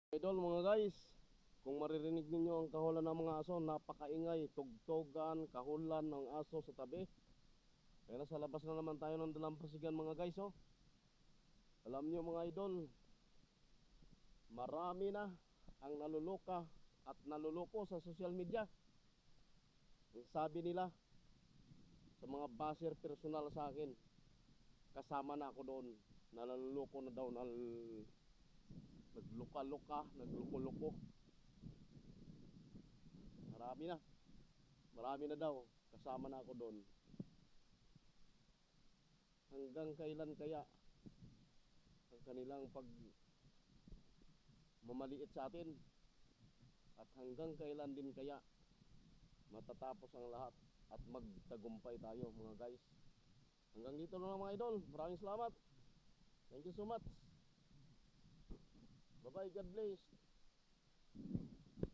Idol mga guys, kung maririnig ninyo ang kahulan ng mga aso, napakaingay, tugtugan, kahulan ng aso sa tabi. Kaya nasa labas na naman tayo ng dalampasigan mga guys, oh. Alam nyo mga idol, marami na ang naluluka at naluluko sa social media. Ang sabi nila sa mga basher personal sa akin, kasama na ako doon, na naluluko na daw, nagluka-luka, nagluko-luko. Marami na daw, kasama na ako doon. Hanggang kailan kaya ang kanilang pagmamaliit sa atin? At hanggang kailan din kaya matatapos ang lahat at magtagumpay tayo mga guys? Hanggang dito na lang mga idol. Maraming salamat. Thank you so much. Bye bye, God bless.